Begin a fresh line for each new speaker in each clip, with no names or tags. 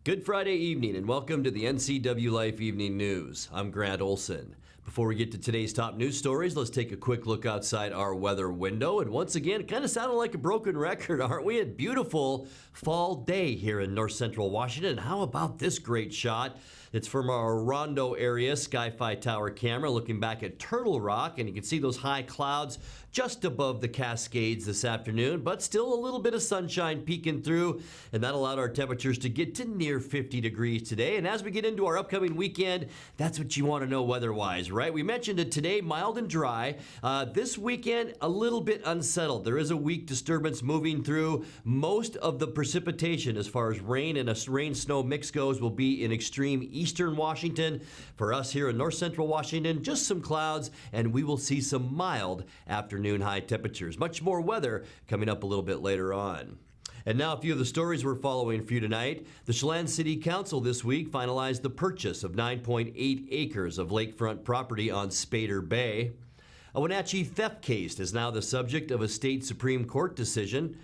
Good Friday evening and welcome to the NCWLIFE Evening News. I'm Grant Olson. Before we get to today's top news stories, let's take a quick look outside our weather window. And once again, it kind of sounded like a broken record, aren't we? A beautiful fall day here in north central Washington. How about this great shot? It's from our Rondo area Sky-Fi Tower camera looking back at Turtle Rock, and you can see those high clouds just above the Cascades this afternoon, but still a little bit of sunshine peeking through, and that allowed our temperatures to get to near 50 degrees today. And as we get into our upcoming weekend, that's what you want to know weather-wise, right? We mentioned it today, mild and dry. This weekend, a little bit unsettled. There is a weak disturbance moving through. Most of the precipitation, as far as rain and a rain-snow mix goes, will be in extreme eastern Washington. For us here in north central Washington, just some clouds, and we will see some mild afternoon high temperatures. Much more weather coming up a little bit later on. And now a few of the stories we're following for you tonight. The Chelan City Council this week finalized the purchase of 9.8 acres of lakefront property on Spader Bay. A Wenatchee theft case is now the subject of a state Supreme Court decision.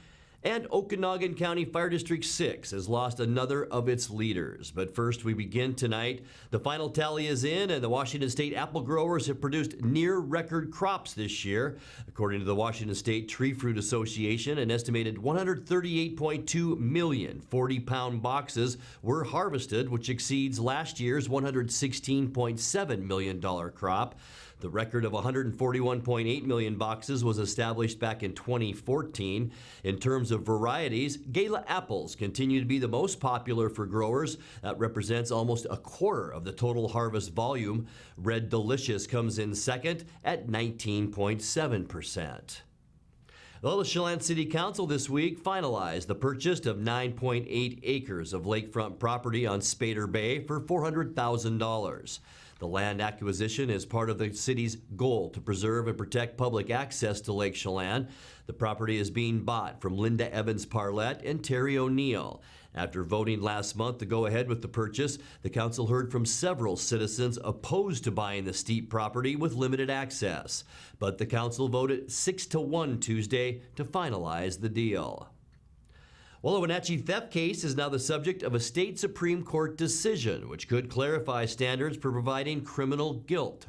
And Okanogan County Fire District 6 has lost another of its leaders. But first, we begin tonight. The final tally is in, and the Washington State apple growers have produced near-record crops this year. According to the Washington State Tree Fruit Association, an estimated 138.2 million 40-pound boxes were harvested, which exceeds last year's $116.7 million crop. The record of 141.8 million boxes was established back in 2014. In terms of varieties, Gala apples continue to be the most popular for growers. That represents almost a quarter of the total harvest volume. Red Delicious comes in second at 19.7%. Well, the Chelan City Council this week finalized the purchase of 9.8 acres of lakefront property on Spader Bay for $400,000. The land acquisition is part of the city's goal to preserve and protect public access to Lake Chelan. The property is being bought from Linda Evans Parlett and Terry O'Neill. After voting last month to go ahead with the purchase, the council heard from several citizens opposed to buying the steep property with limited access. But the council voted 6-1 Tuesday to finalize the deal. Well, a Wenatchee theft case is now the subject of a state Supreme Court decision, which could clarify standards for proving criminal guilt.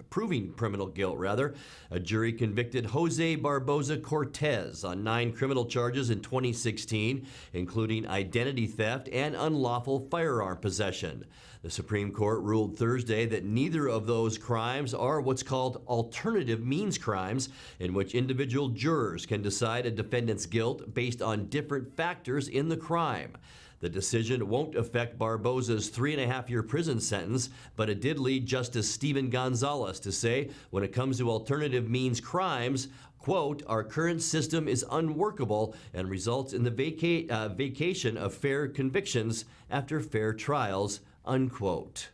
A jury convicted Jose Barboza Cortez on 9 criminal charges in 2016, including identity theft and unlawful firearm possession. The Supreme Court ruled Thursday that neither of those crimes are what's called alternative means crimes, in which individual jurors can decide a defendant's guilt based on different factors in the crime. The decision won't affect Barboza's 3.5-year prison sentence, but it did lead Justice Stephen Gonzalez to say, when it comes to alternative means crimes, quote, our current system is unworkable and results in the vacation of fair convictions after fair trials, unquote.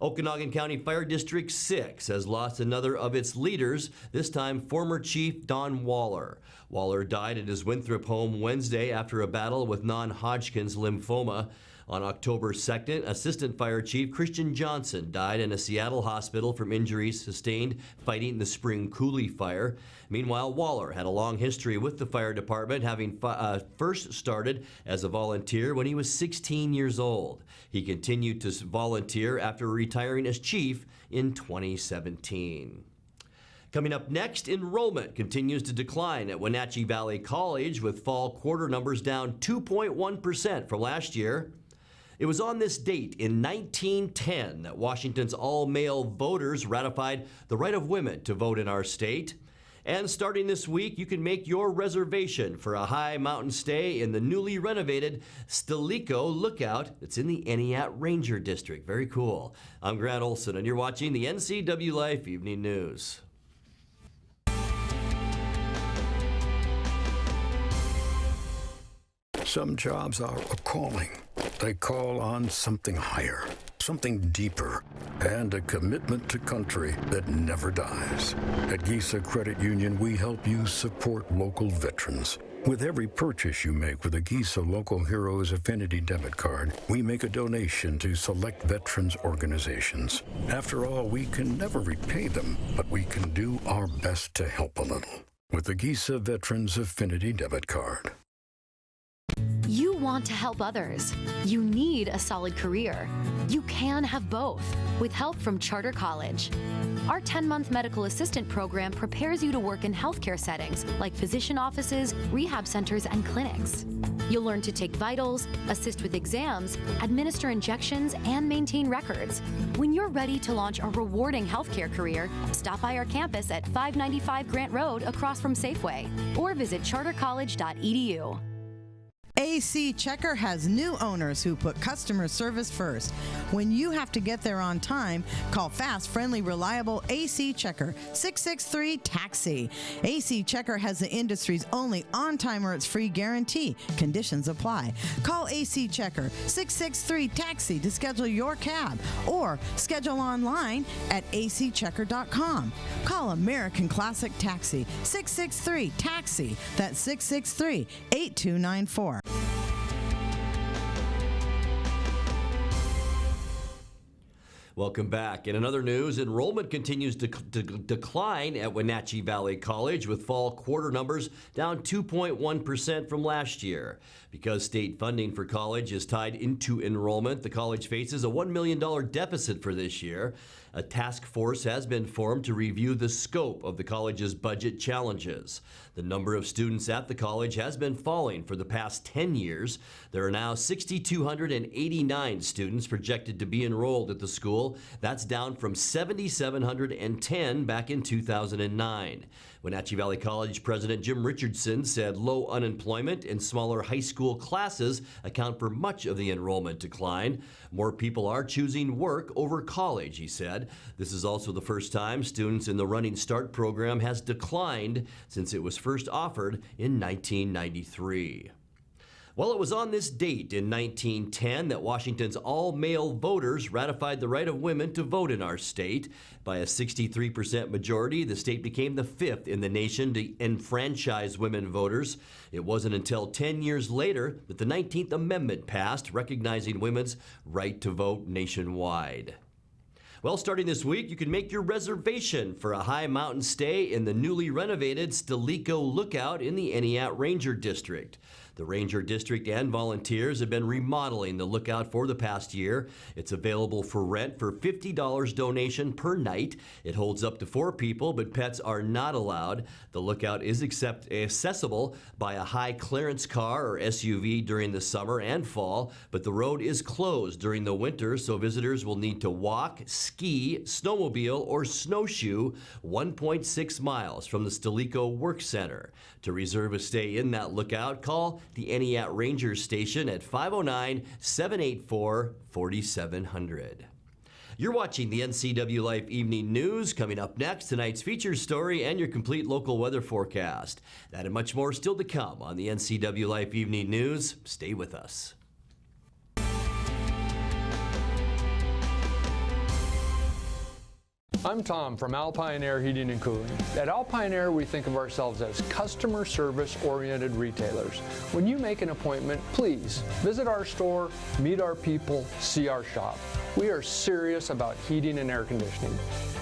Okanogan County Fire District 6 has lost another of its leaders, this time former Chief Don Waller. Waller died at his Winthrop home Wednesday after a battle with non-Hodgkin's lymphoma. On October 2nd, Assistant Fire Chief Christian Johnson died in a Seattle hospital from injuries sustained fighting the Spring Coulee fire. Meanwhile, Waller had a long history with the fire department, having first started as a volunteer when he was 16 years old. He continued to volunteer after retiring as chief in 2017. Coming up next, enrollment continues to decline at Wenatchee Valley College, with fall quarter numbers down 2.1% from last year. It was on this date in 1910 that Washington's all-male voters ratified the right of women to vote in our state. And starting this week, you can make your reservation for a high mountain stay in the newly renovated Stilico Lookout that's in the Entiat Ranger District. Very cool. I'm Grant Olson, and you're watching the NCWLIFE Evening News.
Some jobs are a calling. They call on something higher, something deeper, and a commitment to country that never dies. At Gisa Credit Union, we help you support local veterans. With every purchase you make with a Gisa Local Heroes Affinity debit card, we make a donation to select veterans organizations. After all, we can never repay them, but we can do our best to help a little with the Gisa Veterans Affinity debit card.
You want to help others. You need a solid career. You can have both with help from Charter College. Our 10-month medical assistant program prepares you to work in healthcare settings like physician offices, rehab centers, and clinics. You'll learn to take vitals, assist with exams, administer injections, and maintain records. When you're ready to launch a rewarding healthcare career, stop by our campus at 595 Grant Road across from Safeway or visit chartercollege.edu.
AC Checker has new owners who put customer service first. When you have to get there on time, call fast, friendly, reliable AC Checker, 663-TAXI. AC Checker has the industry's only on-time or it's free guarantee. Conditions apply. Call AC Checker, 663-TAXI to schedule your cab or schedule online at acchecker.com. Call American Classic Taxi, 663-TAXI. That's 663-8294.
Welcome back. In another news, enrollment continues to decline at Wenatchee Valley College, with fall quarter numbers down 2.1% from last year. Because state funding for college is tied into enrollment, the college faces a $1 million deficit for this year. A task force has been formed to review the scope of the college's budget challenges. The number of students at the college has been falling for the past 10 years. There are now 6,289 students projected to be enrolled at the school. That's down from 7,710 back in 2009. Wenatchee Valley College President Jim Richardson said low unemployment and smaller high school classes account for much of the enrollment decline. More people are choosing work over college, he said. This is also the first time students in the Running Start program has declined since it was first offered in 1993. Well, it was on this date in 1910 that Washington's all-male voters ratified the right of women to vote in our state. By a 63% majority, the state became the fifth in the nation to enfranchise women voters. It wasn't until 10 years later that the 19th Amendment passed, recognizing women's right to vote nationwide. Well, starting this week, you can make your reservation for a high mountain stay in the newly renovated Stilico Lookout in the Entiat Ranger District. The Ranger District and volunteers have been remodeling the lookout for the past year. It's available for rent for $50 donation per night. It holds up to 4 people, but pets are not allowed. The lookout is accessible by a high clearance car or SUV during the summer and fall, but the road is closed during the winter, so visitors will need to walk, ski, snowmobile, or snowshoe 1.6 miles from the Stilico Work Center. To reserve a stay in that lookout, call the Entiat Ranger Station at 509-784-4700. You're watching the NCWLIFE Evening News. Coming up next, tonight's featured story and your complete local weather forecast. That and much more still to come on the NCWLIFE Evening News. Stay with us.
I'm Tom from Alpine Air Heating and Cooling. At Alpine Air, we think of ourselves as customer service-oriented retailers. When you make an appointment, please visit our store, meet our people, see our shop. We are serious about heating and air conditioning.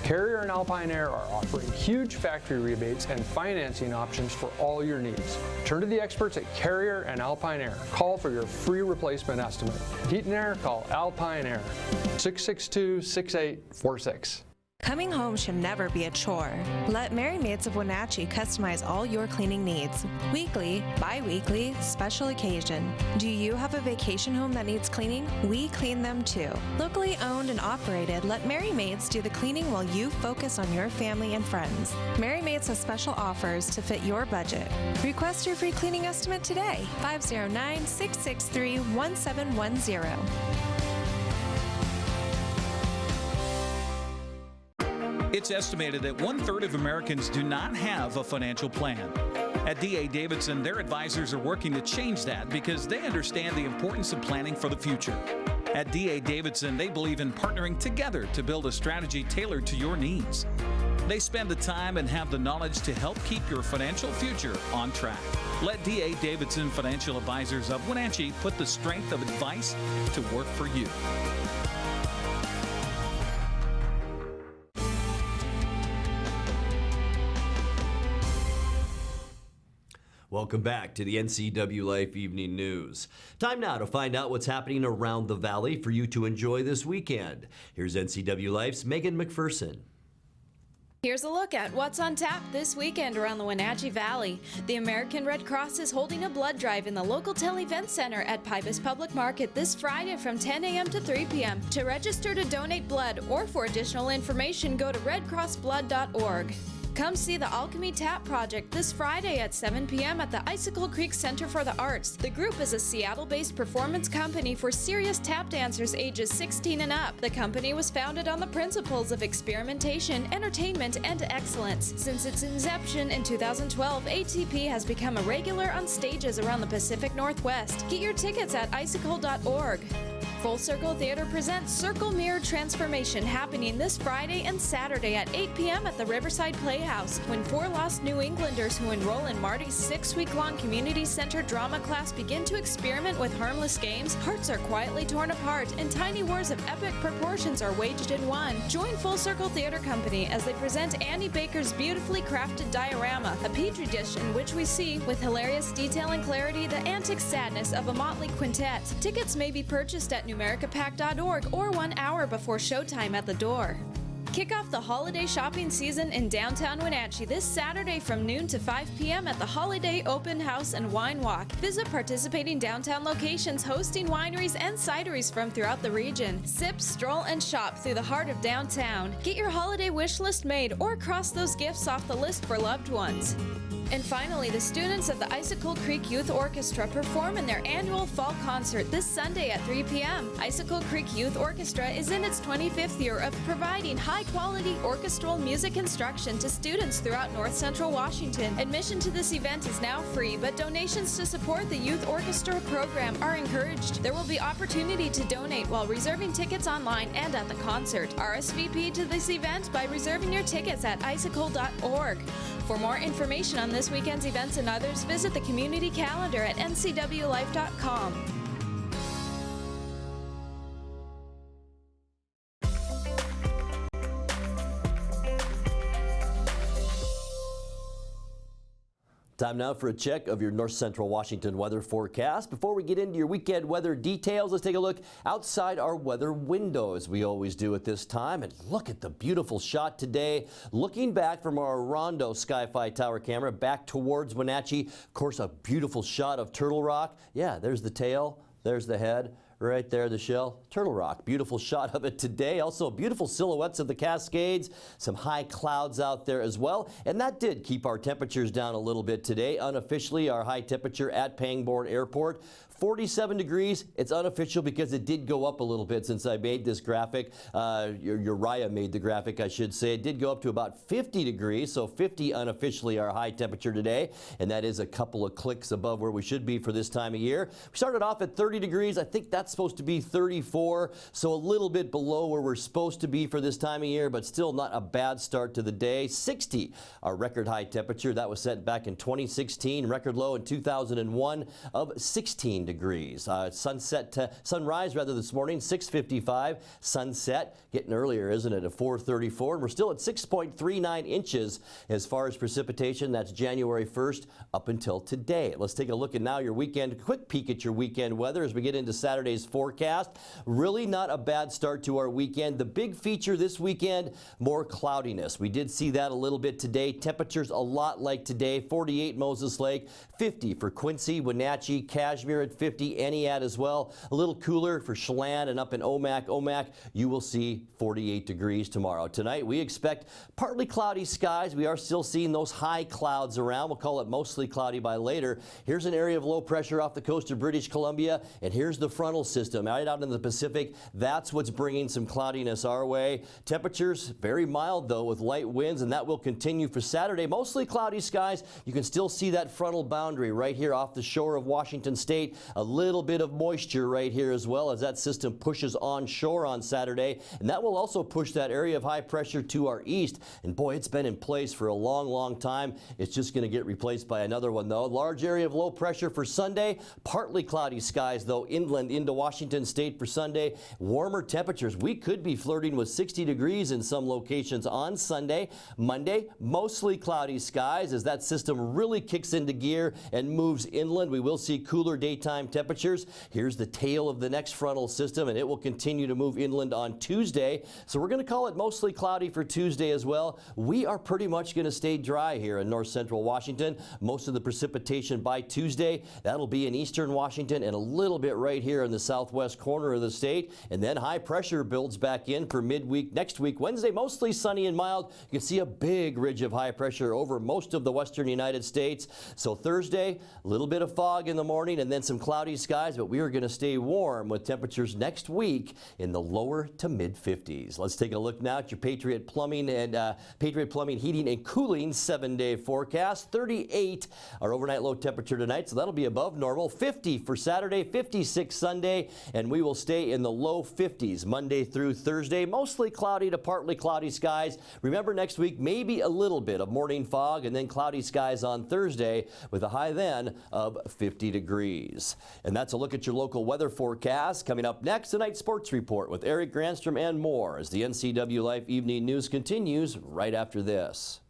Carrier and Alpine Air are offering huge factory rebates and financing options for all your needs. Turn to the experts at Carrier and Alpine Air. Call for your free replacement estimate. Heat and air, call Alpine Air, 662-6846.
Coming home should never be a chore. Let Mary Maids of Wenatchee customize all your cleaning needs. Weekly, bi-weekly, special occasion. Do you have a vacation home that needs cleaning? We clean them too. Locally owned and operated, let Mary Maids do the cleaning while you focus on your family and friends. Mary Maids has special offers to fit your budget. Request your free cleaning estimate today, 509-663-1710.
It's estimated that 1/3 of Americans do not have a financial plan. At D.A. Davidson, their advisors are working to change that because they understand the importance of planning for the future. At D.A. Davidson, they believe in partnering together to build a strategy tailored to your needs. They spend the time and have the knowledge to help keep your financial future on track. Let D.A. Davidson Financial Advisors of Wenatchee put the strength of advice to work for you.
Welcome back to the NCWLIFE Evening News. Time now to find out what's happening around the valley for you to enjoy this weekend. Here's NCWLIFE's Megan McPherson.
Here's a look at what's on tap this weekend around the Wenatchee Valley. The American Red Cross is holding a blood drive in the local Event Center at Pybus Public Market this Friday from 10 a.m. to 3 p.m. To register to donate blood or for additional information, go to redcrossblood.org. Come see the Alchemy Tap Project this Friday at 7 p.m. at the Icicle Creek Center for the Arts. The group is a Seattle-based performance company for serious tap dancers ages 16 and up. The company was founded on the principles of experimentation, entertainment, and excellence. Since its inception in 2012, ATP has become a regular on stages around the Pacific Northwest. Get your tickets at icicle.org. Full Circle Theater presents Circle Mirror Transformation, happening this Friday and Saturday at 8 p.m. at the Riverside Playhouse. When 4 lost New Englanders who enroll in Marty's 6-week-long community center drama class begin to experiment with harmless games, hearts are quietly torn apart and tiny wars of epic proportions are waged in one. Join Full Circle Theater Company as they present Annie Baker's beautifully crafted diorama, a petri dish in which we see, with hilarious detail and clarity, the antic sadness of a motley quintet. Tickets may be purchased at NewAmericaPack.org or 1 hour before showtime at the door. Kick off the holiday shopping season in downtown Wenatchee this Saturday from noon to 5 p.m. at the Holiday Open House and Wine Walk. Visit participating downtown locations hosting wineries and cideries from throughout the region. Sip, stroll, and shop through the heart of downtown. Get your holiday wish list made or cross those gifts off the list for loved ones. And finally, the students of the Icicle Creek Youth Orchestra perform in their annual fall concert this Sunday at 3 p.m. Icicle Creek Youth Orchestra is in its 25th year of providing high-quality orchestral music instruction to students throughout North Central Washington. Admission to this event is now free, but donations to support the Youth Orchestra program are encouraged. There will be opportunity to donate while reserving tickets online and at the concert. RSVP to this event by reserving your tickets at icicle.org. For more information on this weekend's events and others, visit the community calendar at ncwlife.com.
Time now for a check of your North Central Washington weather forecast. Before we get into your weekend weather details, let's take a look outside our weather window, as we always do at this time. And look at the beautiful shot today. Looking back from our Rondo Sky-Fi Tower camera back towards Wenatchee. Of course, a beautiful shot of Turtle Rock. Yeah, there's the tail, there's the head. Right there, the shell. Turtle Rock. Beautiful shot of it today. Also, beautiful silhouettes of the Cascades. Some high clouds out there as well. And that did keep our temperatures down a little bit today. Unofficially, our high temperature at Pangbourne Airport, 47 degrees. It's unofficial because it did go up a little bit since I made this graphic. Uriah made the graphic, I should say. It did go up to about 50 degrees, so 50 unofficially our high temperature today, and that is a couple of clicks above where we should be for this time of year. We started off at 30 degrees. I think that's supposed to be 34, so a little bit below where we're supposed to be for this time of year, but still not a bad start to the day. 60, our record high temperature. That was set back in 2016. Record low in 2001 of 16 degrees. Sunrise this morning, 6:55. Sunset getting earlier, isn't it, at 4:34. And we're still at 6.39 inches as far as precipitation. That's January 1st up until today. Let's take a look at now your weekend, quick peek at your weekend weather as we get into Saturday's forecast. Really not a bad start to our weekend. The big feature this weekend, more cloudiness. We did see that a little bit today. Temperatures a lot like today. 48 Moses Lake, 50 for Quincy, Wenatchee, Cashmere at 50, Entiat as well. A little cooler for Chelan and up in Omak. Omak, you will see 48 degrees tomorrow. Tonight, we expect partly cloudy skies. We are still seeing those high clouds around. We'll call it mostly cloudy by later. Here's an area of low pressure off the coast of British Columbia, and here's the frontal system right out in the Pacific. That's what's bringing some cloudiness our way. Temperatures very mild, though, with light winds, and that will continue for Saturday. Mostly cloudy skies. You can still see that frontal boundary right here off the shore of Washington State. A little bit of moisture right here as well as that system pushes onshore on Saturday, and that will also push that area of high pressure to our east. And boy, it's been in place for a long time. It's just going to get replaced by another one though. Large area of low pressure for Sunday. Partly cloudy skies though inland into Washington State for Sunday. Warmer temperatures. We could be flirting with 60 degrees in some locations on Sunday. Monday, mostly cloudy skies as that system really kicks into gear and moves inland. We will see cooler daytime temperatures. Here's the tail of the next frontal system, and it will continue to move inland on Tuesday. So we're going to call it mostly cloudy for Tuesday as well. We are pretty much going to stay dry here in north central Washington. Most of the precipitation by Tuesday, that'll be in eastern Washington and a little bit right here in the southwest corner of the state. And then high pressure builds back in for midweek next week. Wednesday, mostly sunny and mild. You can see a big ridge of high pressure over most of the western United States. So Thursday, a little bit of fog in the morning and then some cloudy skies, but we are going to stay warm with temperatures next week in the lower to mid 50s. Let's take a look now at your Patriot Plumbing and Patriot Plumbing Heating and Cooling 7-day forecast. 38 our overnight low temperature tonight, so that'll be above normal. 50 for Saturday, 56 Sunday, and we will stay in the low 50s Monday through Thursday. Mostly cloudy to partly cloudy skies. Remember, next week maybe a little bit of morning fog and then cloudy skies on Thursday with a high then of 50 degrees. And that's a look at your local weather forecast. Coming up next, tonight's sports report with Eric Granstrom and more as the NCWLIFE Evening News continues right after this.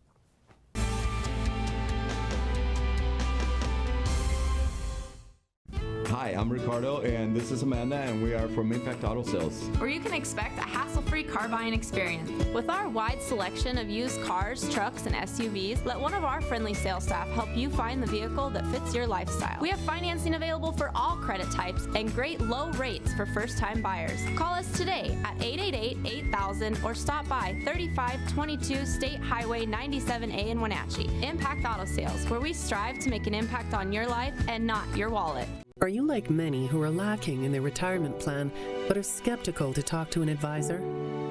Hi, I'm Ricardo, and this is Amanda, and we are from Impact Auto Sales.
Where you can expect a hassle-free car buying experience. With our wide selection of used cars, trucks, and SUVs, let one of our friendly sales staff help you find the vehicle that fits your lifestyle. We have financing available for all credit types and great low rates for first-time buyers. Call us today at 888-8000 or stop by 3522 State Highway 97A in Wenatchee. Impact Auto Sales, where we strive to make an impact on your life and not your wallet.
Are you like many who are lacking in their retirement plan but are skeptical to talk to an advisor?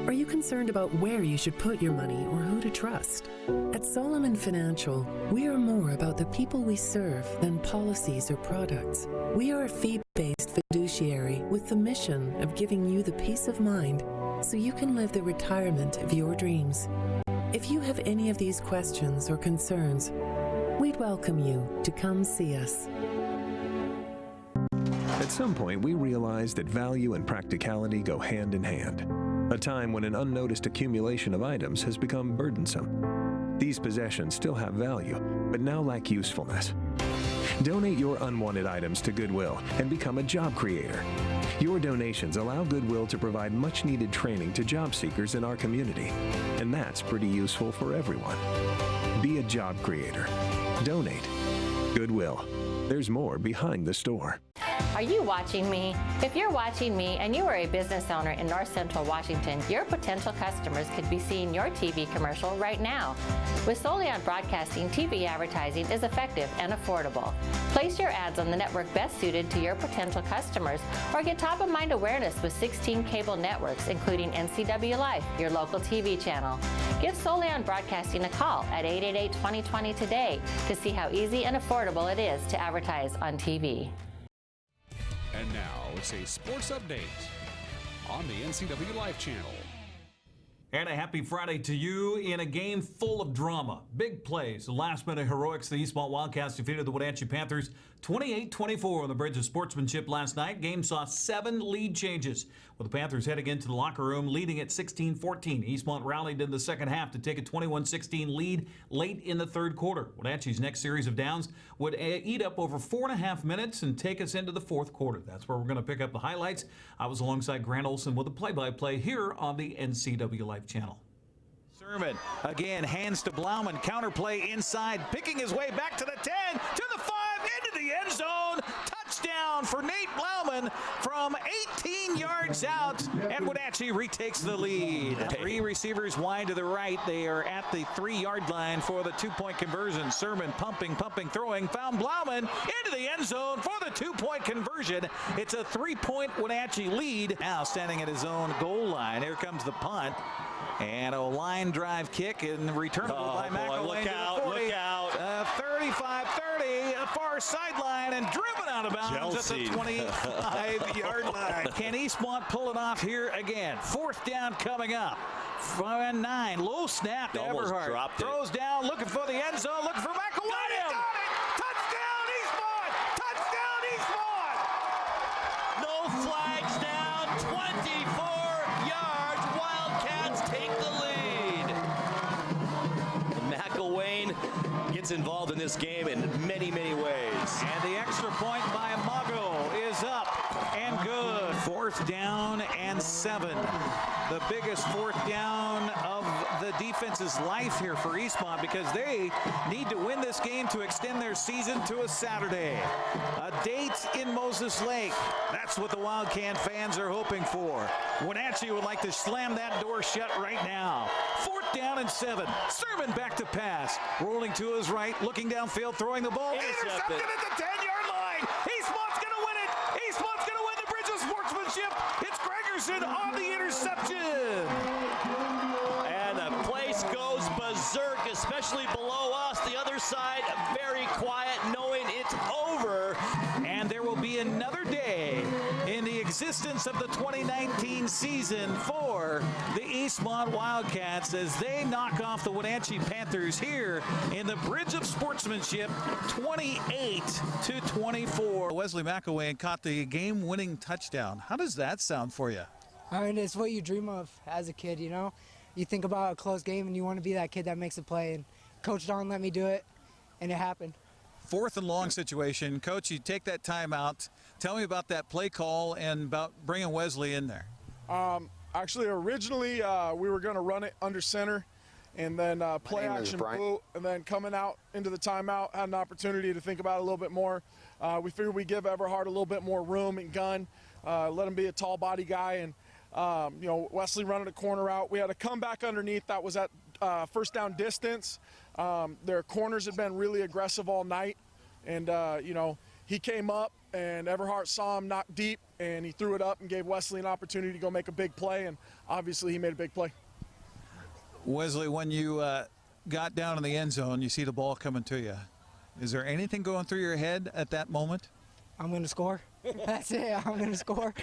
Are you concerned about where you should put your money or who to trust? At Solomon Financial, we are more about the people we serve than policies or products. We are a fee-based fiduciary with the mission of giving you the peace of mind so you can live the retirement of your dreams. If you have any of these questions or concerns, we'd welcome you to come see us.
At some point, we realized that value and practicality go hand in hand. A time when an unnoticed accumulation of items has become burdensome. These possessions still have value, but now lack usefulness. Donate your unwanted items to Goodwill and become a job creator. Your donations allow Goodwill to provide much-needed training to job seekers in our community, and that's pretty useful for everyone. Be a job creator. Donate. Goodwill. There's more behind the store.
Are you watching me? If you're watching me and you are a business owner in North Central Washington, your potential customers could be seeing your TV commercial right now. With Solion Broadcasting, TV advertising is effective and affordable. Place your ads on the network best suited to your potential customers or get top-of-mind awareness with 16 cable networks, including NCWLIFE, your local TV channel. Give Solion Broadcasting a call at 888-2020 today to see how easy and affordable it is to advertise on TV.
And now it's a sports update on the NCWLIFE channel.
And a happy Friday to you in a game full of drama. Big plays, last-minute heroics. The Eastmont Wildcats defeated the Wenatchee Panthers 28-24 on the bridge of sportsmanship last night. Game saw 7 lead changes, with the Panthers heading into the locker room leading at 16-14. Eastmont rallied in the second half to take a 21-16 lead late in the third quarter. Wenatchee's next series of downs would eat up over 4.5 minutes and take us into the fourth quarter. That's where we're going to pick up the highlights. I was alongside Grant Olson with the play-by-play here on the NCWLIFE channel. Sermon again, hands to Blauman, counterplay inside, picking his way back to the 10, to the 5, into the end zone. Touchdown for Nate Blauman from 18 yards out, and Wenatchee retakes the lead. 3 receivers wide to the right. They are at the 3-yard line for the 2-point conversion. Sermon pumping, throwing, found Blauman into the end zone for the 2-point conversion. It's a 3-point Wenatchee lead. Now standing at his own goal line. Here comes the punt. And a line drive kick and returnable by McElwain.
Look out, look out.
35-30, the far sideline and driven out of bounds at the 25-yard line. Can Eastmont pull it off here again? 4th down coming up. 9. Low snap to Everhart. Throws down, looking for the end zone, looking for McElwain. Got it! Touchdown, Eastmont! Touchdown, Eastmont!
No flags down, 24 yards. Wildcats take the lead. McElwain gets involved in this game in many, many ways.
And the extra point by Mago is up and good. 4th down and 7. The biggest 4th down of the defense's life here for Eastmont because they need to win this game to extend their season to a Saturday. A date in Moses Lake. That's what the Wildcat fans are hoping for. Wenatchee would like to slam that door shut right now. 4th down and 7. Sermon back to pass. Rolling to his right, looking downfield, throwing the ball. Intercepted at the 10-yard line. Eastmont's going to win it. Eastmont's going to win the Bridge of Sportsmanship. It's Gregerson on the interception.
And the place goes berserk, especially below us. The other side, very quiet, knowing it's over.
And there will be another day in the existence of the 2019 season for the Eastmont Wildcats as they knock off the Wenatchee Panthers here in the Bridge of Sportsmanship, 28-24. Wesley McElwain caught the game-winning touchdown. How does that sound for you?
I mean, it's what you dream of as a kid, you know? You think about a close game and you want to be that kid that makes a play, and Coach Don let me do it, and it happened.
4th and long situation. Coach, you take that timeout. Tell me about that play call and about bringing Wesley in there.
Actually, originally, we were going to run it under center and then play action boot, and then coming out into the timeout, had an opportunity to think about it a little bit more. We figured we'd give Everhart a little bit more room and gun, let him be a tall body guy, and you know, Wesley running a corner out. We had a comeback underneath that was at 1st down distance. Their corners had been really aggressive all night, and you know, he came up and Everhart saw him knock deep, and he threw it up and gave Wesley an opportunity to go make a big play, and obviously he made a big play.
Wesley, when you got down in the end zone, you see the ball coming to you. Is there anything going through your head at that moment?
I'm going to score. That's it. I'm going to score.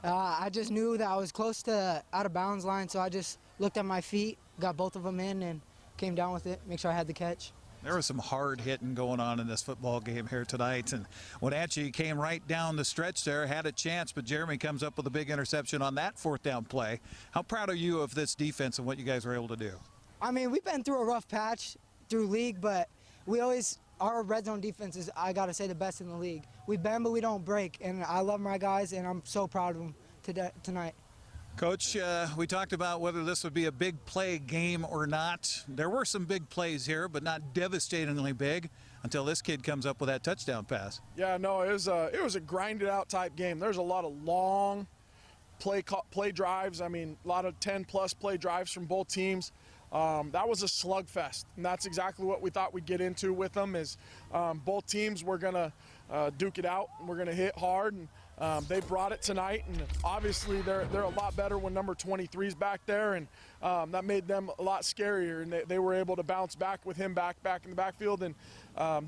I just knew that I was close to out of bounds line, so I just looked at my feet, got both of them in, and came down with it, make sure I had the catch.
There was some hard hitting going on in this football game here tonight, and Wenatchee came right down the stretch there, had a chance, but Jeremy comes up with a big interception on that 4th down play. How proud are you of this defense and what you guys were able to do?
I mean, we've been through a rough patch through league, but our red zone defense is, I got to say, the best in the league. We bend, but we don't break, and I love my guys, and I'm so proud of them tonight.
Coach, we talked about whether this would be a big play game or not. There were some big plays here, but not devastatingly big until this kid comes up with that touchdown pass.
Yeah, no, it was a grinded out type game. There's a lot of long play drives. I mean, a lot of 10-plus play drives from both teams. That was a slugfest, and that's exactly what we thought we'd get into with them is both teams were going to duke it out, and we're going to hit hard, and they brought it tonight, and obviously they're a lot better when number 23's back there, and that made them a lot scarier, and they were able to bounce back with him back in the backfield, and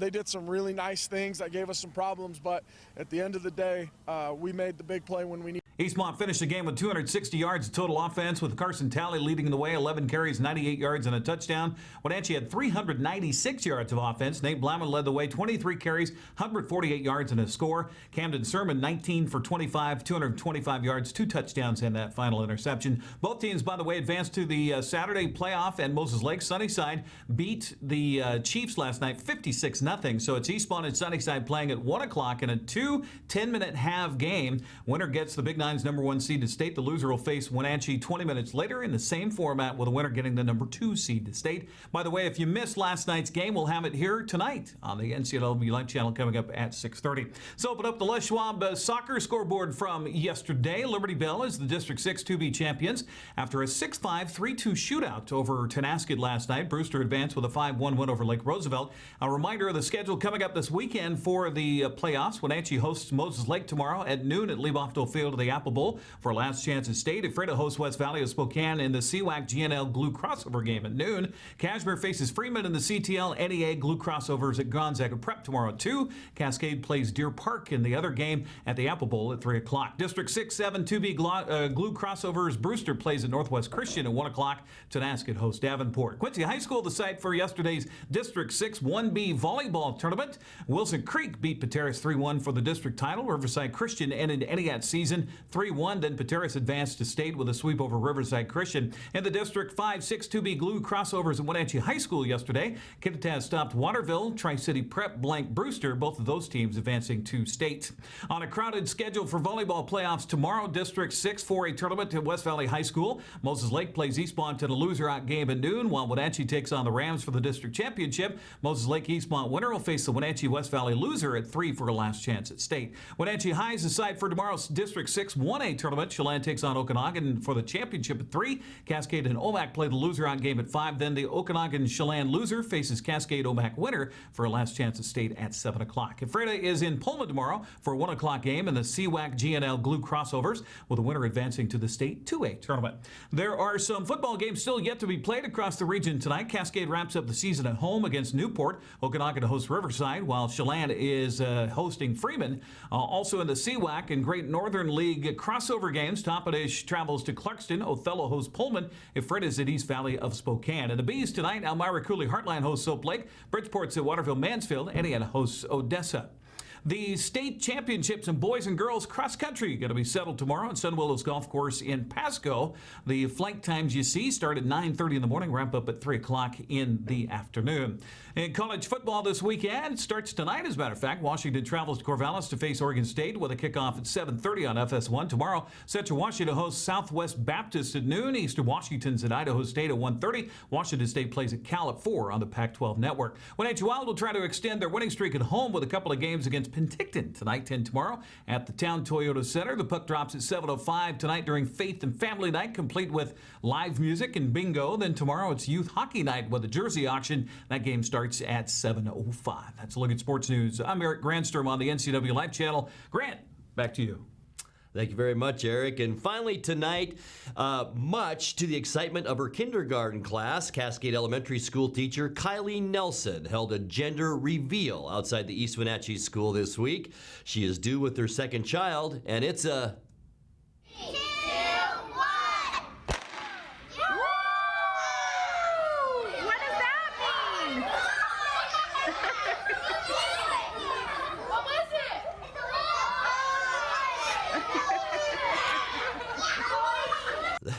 they did some really nice things that gave us some problems, but at the end of the day, we made the big play when we needed.
Eastmont finished the game with 260 yards of total offense, with Carson Talley leading the way, 11 carries, 98 yards, and a touchdown. Wenatchee had 396 yards of offense. Nate Blauman led the way, 23 carries, 148 yards, and a score. Camden Sermon, 19 for 25, 225 yards, 2 touchdowns, and that final interception. Both teams, by the way, advanced to the Saturday playoff, and Moses Lake Sunnyside beat the Chiefs last night 56-0. So it's Eastmont and Sunnyside playing at 1 o'clock in a 2 10-minute half game. Winner gets the Big Nine's number 1 seed to state. The loser will face Wenatchee 20 minutes later in the same format, with the winner getting the number 2 seed to state. By the way, if you missed last night's game, we'll have it here tonight on the NCWLIFE channel coming up at 6:30. So open up the Les Schwab soccer scoreboard from yesterday. Liberty Bell is the District 6 2B champions after a 6-5, 3-2 shootout over Tenasket last night. Brewster advanced with a 5-1 win over Lake Roosevelt. A reminder of the schedule coming up this weekend for the playoffs. Wenatchee hosts Moses Lake tomorrow at noon at Leiboftel Field of the Apple Bowl for last chance at state. Ephrata hosts West Valley of Spokane in the CWAC GNL Glue crossover game at noon. Kashmir faces Freeman in the CTL NEA Glue crossovers at Gonzaga Prep tomorrow at 2. Cascade plays Deer Park in the other game at the Apple Bowl at 3 o'clock. District 6-7 2B Glue crossovers. Brewster plays at Northwest Christian at 1 o'clock. Tonasket hosts Davenport. Quincy High School, the site for yesterday's District 6 1B volleyball tournament. Wilson Creek beat Pateros 3-1 for the district title. Riverside Christian ended ENIAT season 3-1. Then Pateros advanced to state with a sweep over Riverside Christian. In the District 5-6 2B Glue crossovers at Wenatchee High School yesterday, Kittitas stopped Waterville. Tri-City Prep blanked Brewster. Both of those teams advancing to state. On a crowded schedule for volleyball playoffs tomorrow, District 6 4A tournament at West Valley High School. Moses Lake plays Eastmont in a loser-out game at noon, while Wenatchee takes on the Rams for the district championship. Moses Lake Eastmont winner will face the Wenatchee West Valley loser at 3 for a last chance at state. Wenatchee High is the side for tomorrow's District 6 1A tournament. Chelan takes on Okanagan for the championship at 3. Cascade and Omak play the loser-out game at 5. Then the Okanagan-Chelan loser faces Cascade-Omak winner for a last chance at state at 7 o'clock. Ephrata is in Pullman tomorrow for a 1 o'clock game in the CWAC GNL Glue crossovers, with the winner advancing to the state 2A tournament. There are some football games still yet to be played across the region tonight. Cascade wraps up the season at home against Newport. Okanagan hosts Riverside, while Chelan is hosting Freeman. Also in the CWAC and Great Northern League crossover games, Toppenish travels to Clarkston. Othello hosts Pullman. Ephrata is at East Valley of Spokane. And the Bees tonight, Elmira Cooley Heartline hosts Soap Lake. Bridgeport's at Waterville Mansfield. Indiana hosts Odessa. The state championships in boys and girls cross country going to be settled tomorrow at Sun Willows Golf Course in Pasco. The flight times you see start at 9:30 in the morning, wrap up at 3 o'clock in the afternoon. In college football this weekend, starts tonight as a matter of fact. Washington travels to Corvallis to face Oregon State with a kickoff at 7:30 on FS1. Tomorrow, Central Washington hosts Southwest Baptist at noon. Eastern Washington's at Idaho State at 1:30. Washington State plays at Cal at 4 on the Pac-12 network. Wenatchee Wild will try to extend their winning streak at home with a couple of games against Penticton tonight, 10 tomorrow at the Town Toyota Center. The puck drops at 7:05 tonight during Faith and Family Night, complete with live music and bingo. Then tomorrow it's Youth Hockey Night with a jersey auction. That game starts at 7:05. That's a look at sports news. I'm Eric Granstrom on the NCWLIFE channel. Grant, back to you.
Thank you very much, Eric. And finally tonight, much to the excitement of her kindergarten class, Cascade Elementary School teacher Kylie Nelson held a gender reveal outside the East Wenatchee School this week. She is due with her second child, and it's a...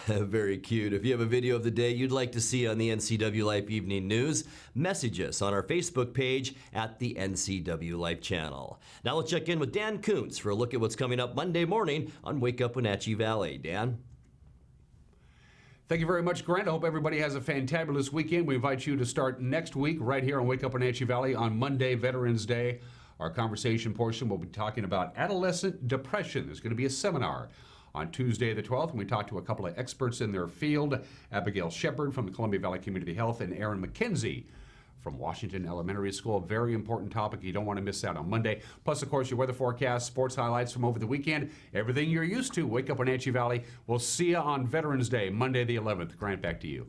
Very cute. If you have a video of the day you'd like to see on the NCWLIFE Evening News, message us on our Facebook page at the NCWLIFE channel. Now let's check in with Dan Kuntz for a look at what's coming up Monday morning on Wake Up Wenatchee Valley. Dan?
Thank you very much, Grant. I hope everybody has a fantabulous weekend. We invite you to start next week right here on Wake Up Wenatchee Valley on Monday, Veterans Day. Our conversation portion will be talking about adolescent depression. There's going to be a seminar on Tuesday the 12th, and we talked to a couple of experts in their field, Abigail Shepard from the Columbia Valley Community Health and Aaron McKenzie from Washington Elementary School. Very important topic. You don't want to miss out on Monday. Plus, of course, your weather forecast, sports highlights from over the weekend, everything you're used to. Wake Up Wenatchee Valley. We'll see you on Veterans Day, Monday the 11th. Grant, back to you.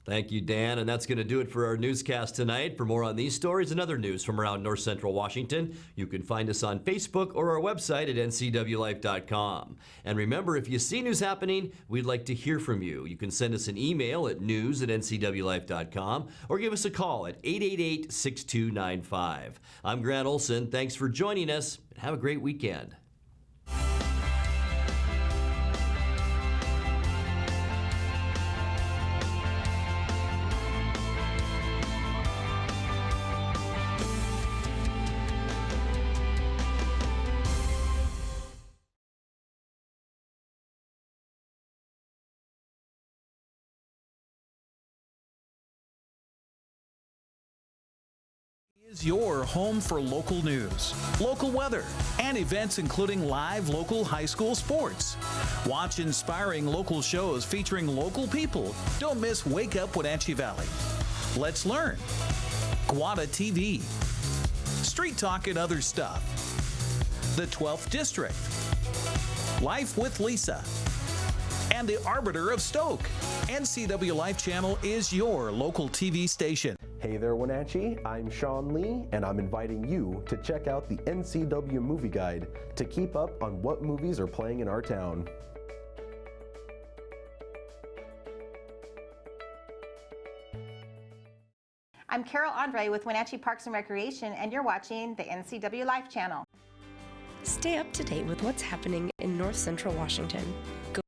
Thank you, Dan. And that's going to do it for our newscast tonight. For more on these stories and other news from around North Central Washington, you can find us on Facebook or our website at ncwlife.com. And remember, if you see news happening, we'd like to hear from you. You can send us an email at news@ncwlife.com or give us a call at 888-6295. I'm Grant Olson. Thanks for joining us, and have a great weekend.
Is your home for local news, local weather, and events including live local high school sports. Watch inspiring local shows featuring local people. Don't miss Wake Up Wenatchee Valley. Let's learn. Guada TV. Street Talk and other stuff. The 12th District. Life with Lisa, and the Arbiter of Stoke. NCWLIFE Channel is your local TV station.
Hey there, Wenatchee. I'm Sean Lee, and I'm inviting you to check out the NCW Movie Guide to keep up on what movies are playing in our town.
I'm Carol Andre with Wenatchee Parks and Recreation, and you're watching the NCWLIFE channel.
Stay up to date with what's happening in North Central Washington. Go